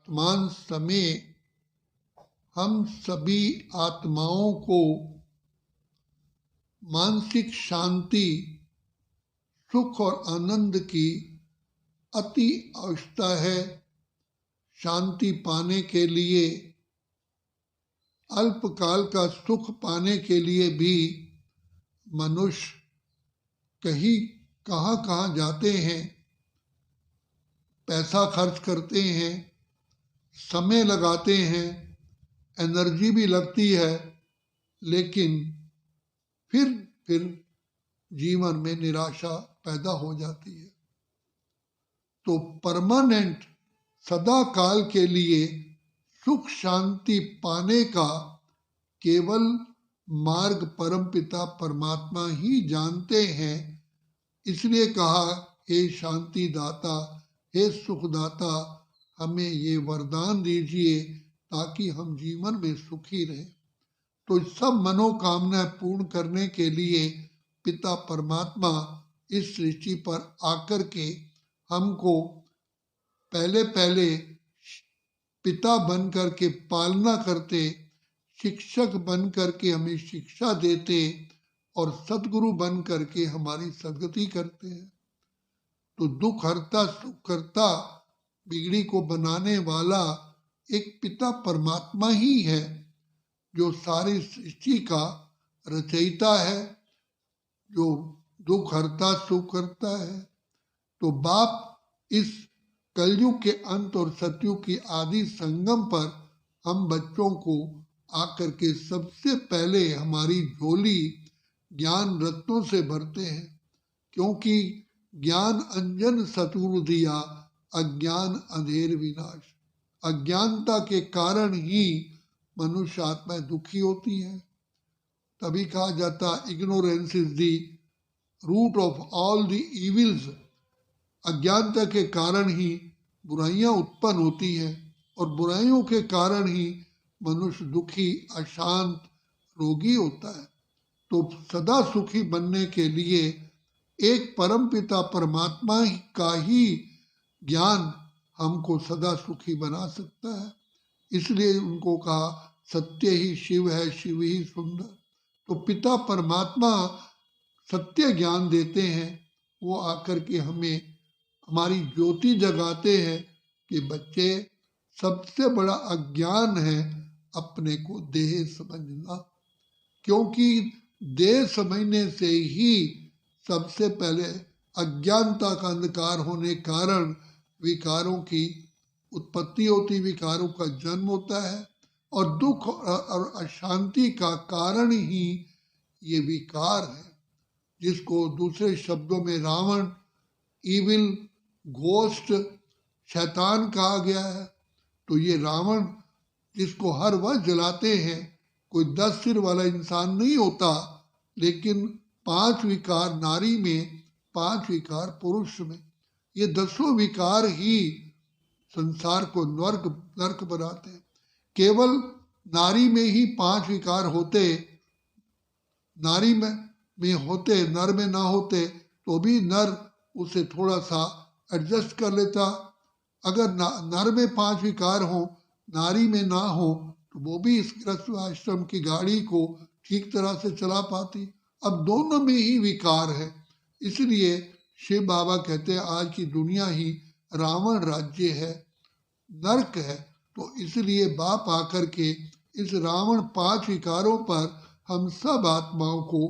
वर्तमान समय हम सभी आत्माओं को मानसिक शांति, सुख और आनंद की अति आवश्यकता है। शांति पाने के लिए, अल्पकाल का सुख पाने के लिए भी मनुष्य कहाँ जाते हैं, पैसा खर्च करते हैं, समय लगाते हैं, एनर्जी भी लगती है, लेकिन फिर जीवन में निराशा पैदा हो जाती है। तो परमानेंट, सदा काल के लिए सुख शांति पाने का केवल मार्ग परमपिता परमात्मा ही जानते हैं। इसलिए कहा, हे शांति दाता, हे सुखदाता, हमें ये वरदान दीजिए ताकि हम जीवन में सुखी रहें। तो सब मनोकामनाएं पूर्ण करने के लिए पिता परमात्मा इस सृष्टि पर आकर के हमको पहले पिता बन करके पालना करते, शिक्षक बन करके हमें शिक्षा देते और सद्गुरु बन करके हमारी सद्गति करते हैं। तो दुख हरता सुख करता बिगड़ी को बनाने वाला एक पिता परमात्मा ही है, जो सारी सृष्टि का रचयिता है, जो दुख हरता सुख करता है। तो बाप इस कलयुग के अंत और सतयुग की आदि संगम पर हम बच्चों को आकर के सबसे पहले हमारी झोली ज्ञान रत्नों से भरते हैं, क्योंकि ज्ञान अंजन सतगुरु दिया, अज्ञान अंधेर विनाश। अज्ञानता के कारण ही मनुष्य आत्माएं दुखी होती हैं। तभी कहा जाता, ignorance is the root of all the evils. अज्ञानता के कारण ही बुराइयां उत्पन्न होती हैं और बुराइयों के कारण ही मनुष्य दुखी, अशांत, रोगी होता है। तो सदा सुखी बनने के लिए एक परमपिता परमात्मा का ही ज्ञान हमको सदा सुखी बना सकता है। इसलिए उनको कहा, सत्य ही शिव है, शिव ही सुंदर। तो पिता परमात्मा सत्य ज्ञान देते हैं। वो आकर के हमें हमारी ज्योति जगाते हैं कि बच्चे, सबसे बड़ा अज्ञान है अपने को देह समझना, क्योंकि देह समझने से ही सबसे पहले अज्ञानता का अंधकार होने कारण विकारों की उत्पत्ति होती, विकारों का जन्म होता है और दुख और अशांति का कारण ही ये विकार है, जिसको दूसरे शब्दों में रावण, ईविल, घोस्ट, शैतान कहा गया है। तो ये रावण जिसको हर वह जलाते हैं, कोई 10 सिर वाला इंसान नहीं होता, लेकिन 5 विकार नारी में, 5 विकार पुरुष में, ये 10 विकार ही संसार को नर्क बनाते हैं। केवल नारी में ही 5 विकार होते, नारी में होते, नर में ना होते तो भी नर उसे थोड़ा सा एडजस्ट कर लेता। अगर नर में 5 विकार हो, नारी में ना हो, तो वो भी इस गृहस्थ आश्रम की गाड़ी को ठीक तरह से चला पाती। अब दोनों में ही विकार है। इसलिए शिव बाबा कहते हैं, आज की दुनिया ही रावण राज्य है, नरक है। तो इसलिए बाप आकर के इस रावण 5 विकारों पर हम सब आत्माओं को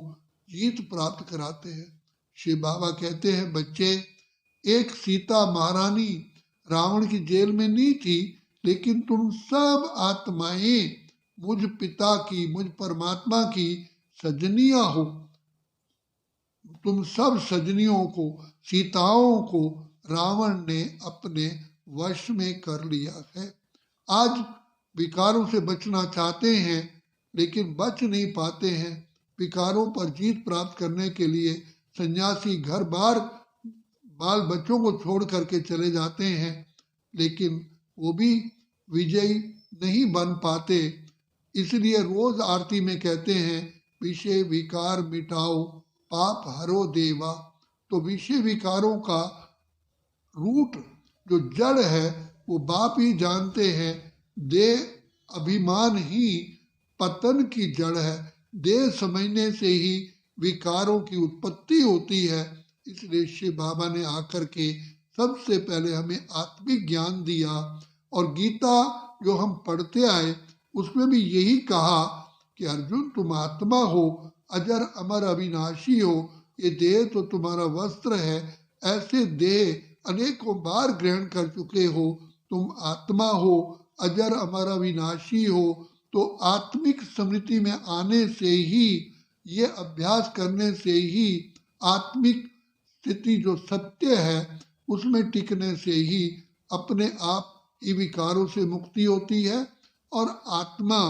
जीत प्राप्त कराते हैं। शिव बाबा कहते हैं, बच्चे, एक सीता महारानी रावण की जेल में नहीं थी, लेकिन तुम सब आत्माएं मुझ पिता की, मुझ परमात्मा की सजनियां हो। तुम सब सजनियों को, सीताओं को रावण ने अपने वश में कर लिया है। आज विकारों से बचना चाहते हैं, लेकिन बच नहीं पाते हैं। विकारों पर जीत प्राप्त करने के लिए सन्यासी घर बार बाल बच्चों को छोड़ करके चले जाते हैं, लेकिन वो भी विजयी नहीं बन पाते। इसलिए रोज आरती में कहते हैं, विषय विकार मिटाओ, पाप हरो देवा। तो विषय विकारों का रूट, जो जड़ है, वो बाप ही जानते हैं देह अभिमान ही पतन की जड़ है। देह समझने से ही विकारों की उत्पत्ति होती है। इसलिए शिव बाबा ने आकर के सबसे पहले हमें आत्मिक ज्ञान दिया, और गीता जो हम पढ़ते आए उसमें भी यही कहा कि अर्जुन तुम आत्मा हो, अजर अमर अविनाशी हो, ये देह तो तुम्हारा वस्त्र है, ऐसे देह अनेकों बार ग्रहण कर चुके हो, तुम आत्मा हो, अजर अमर अविनाशी हो। तो आत्मिक स्मृति में आने से ही, ये अभ्यास करने से ही आत्मिक स्थिति जो सत्य है उसमें टिकने से ही अपने आप ये विकारों से मुक्ति होती है और आत्मा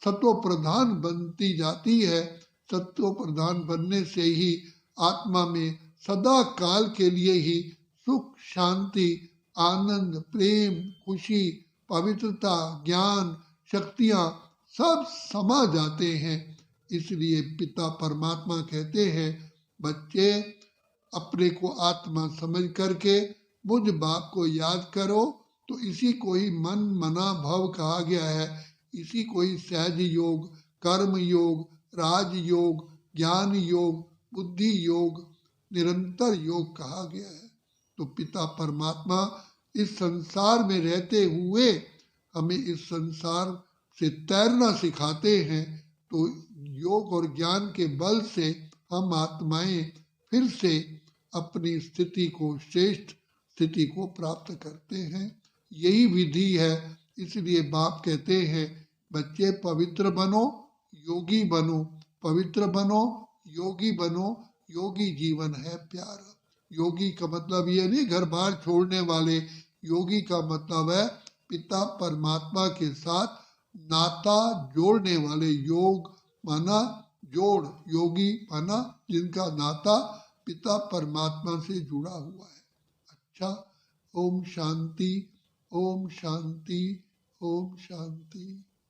सत्व प्रधान बनती जाती है। सत्व प्रधान बनने से ही आत्मा में सदा काल के लिए ही सुख, शांति, आनंद, प्रेम, खुशी, पवित्रता, ज्ञान, शक्तियाँ सब समा जाते हैं। इसलिए पिता परमात्मा कहते हैं, बच्चे अपने को आत्मा समझ करके मुझ बाप को याद करो। तो इसी को ही मन मना भव कहा गया है। इसी को ही सहज योग, कर्म योग, राज योग, ज्ञान योग, बुद्धि योग, निरंतर योग कहा गया है। तो पिता परमात्मा इस संसार में रहते हुए हमें इस संसार से तैरना सिखाते हैं। तो योग और ज्ञान के बल से हम आत्माएं फिर से अपनी स्थिति को, श्रेष्ठ स्थिति को प्राप्त करते हैं। यही विधि है। इसलिए बाप कहते हैं, बच्चे पवित्र बनो, योगी बनो, पवित्र बनो, योगी बनो। योगी जीवन है प्यारा। योगी का मतलब ये नहीं घर बार छोड़ने वाले। योगी का मतलब है पिता परमात्मा के साथ नाता जोड़ने वाले। योग माना जोड़, योगी माना जिनका नाता पिता परमात्मा से जुड़ा हुआ है। अच्छा, ओम शांति, ओम शांति, ओम शांति।